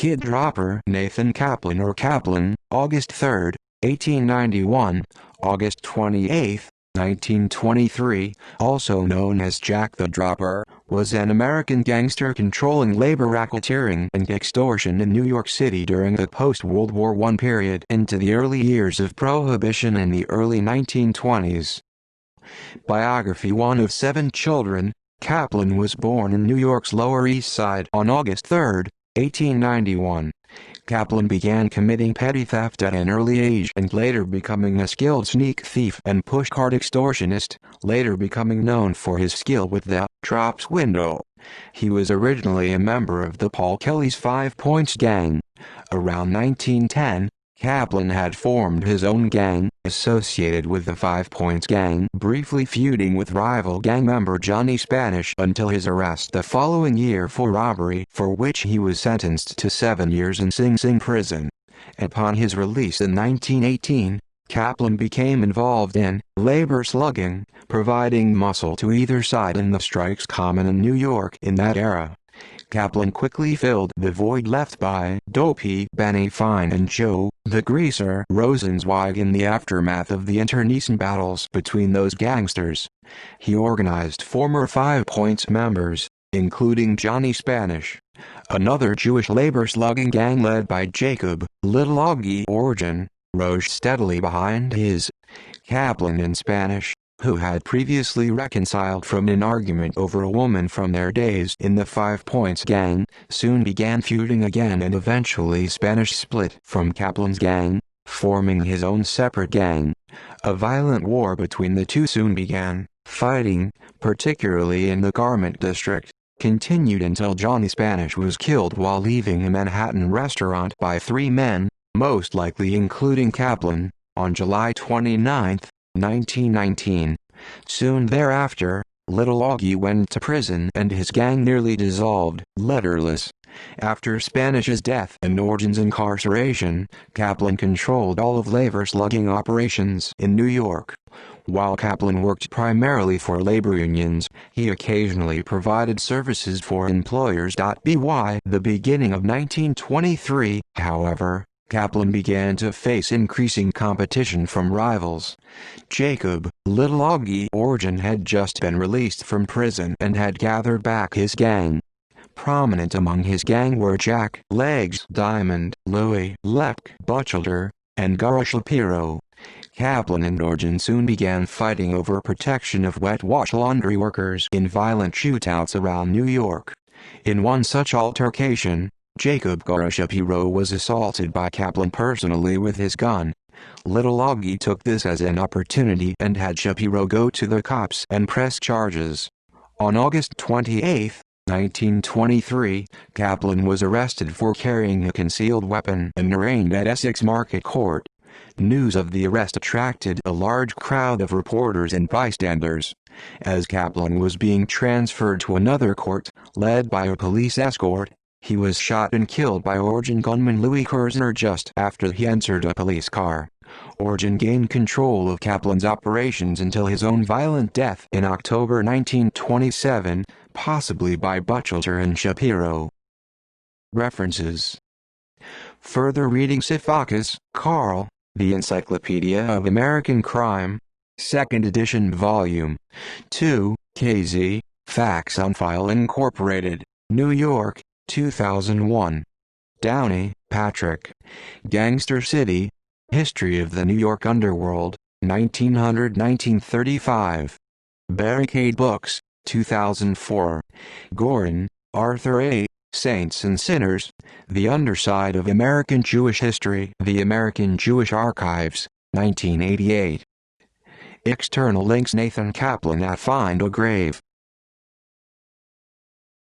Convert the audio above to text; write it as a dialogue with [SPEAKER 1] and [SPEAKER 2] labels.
[SPEAKER 1] Kid-dropper Nathan Kaplan or Kaplan, August 3, 1891, August 28, 1923, also known as Jack the Dropper, was an American gangster controlling labor racketeering and extortion in New York City during the post-World War I period into the early years of Prohibition in the early 1920s. Biography: one of 7 children, Kaplan was born in New York's Lower East Side on August 3, 1891. Kaplan began committing petty theft at an early age and later becoming a skilled sneak thief and pushcart extortionist, later becoming known for his skill with the drops window. He was originally a member of the Paul Kelly's 5 Points Gang. Around 1910, Kaplan had formed his own gang, associated with the 5 Points Gang, briefly feuding with rival gang member Johnny Spanish until his arrest the following year for robbery, for which he was sentenced to 7 years in Sing Sing prison. Upon his release in 1918, Kaplan became involved in labor slugging, providing muscle to either side in the strikes common in New York in that era. Kaplan quickly filled the void left by Dopey Benny Fine and Joe the Greaser Rosenzweig in the aftermath of the internecine battles between those gangsters. He organized former 5 Points members, including Johnny Spanish, another Jewish labor slugging gang led by Jacob Little Augie Origin, rose steadily behind his. Kaplan and Spanish, who had previously reconciled from an argument over a woman from their days in the 5 Points Gang, soon began feuding again and eventually Spanish split from Kaplan's gang, forming his own separate gang. A violent war between the two soon began. Fighting, particularly in the Garment District, continued until Johnny Spanish was killed while leaving a Manhattan restaurant by 3 men, most likely including Kaplan, on July 29, 1919. Soon thereafter, Little Augie went to prison and his gang nearly dissolved, letterless. After Spanish's death and Origin's incarceration, Kaplan controlled all of labor slugging operations in New York. While Kaplan worked primarily for labor unions, he occasionally provided services for employers. By the beginning of 1923, however, Kaplan began to face increasing competition from rivals. Jacob Little Augie Origin had just been released from prison and had gathered back his gang. Prominent among his gang were Jack Legs Diamond, Louis Leck Butcher, and Garo Shapiro. Kaplan and Origin soon began fighting over protection of wet wash laundry workers in violent shootouts around New York. In one such altercation, Jacob Garo Shapiro was assaulted by Kaplan personally with his gun. Little Augie took this as an opportunity and had Shapiro go to the cops and press charges. On August 28, 1923, Kaplan was arrested for carrying a concealed weapon and arraigned at Essex Market Court. News of the arrest attracted a large crowd of reporters and bystanders. As Kaplan was being transferred to another court, led by a police escort, he was shot and killed by Origin gunman Louis Kersner just after he entered a police car. Origin gained control of Kaplan's operations until his own violent death in October 1927, possibly by Butcher and Shapiro. References. Further reading: Sifakis, Carl, The Encyclopedia of American Crime, 2nd edition, Volume 2, KZ, Facts on File Incorporated, New York, 2001. Downey, Patrick. Gangster City, History of the New York Underworld, 1900–1935. Barricade Books, 2004. Gorin, Arthur A., Saints and Sinners, The Underside of American Jewish History, The American Jewish Archives, 1988. External links: Nathan Kaplan at Find a Grave.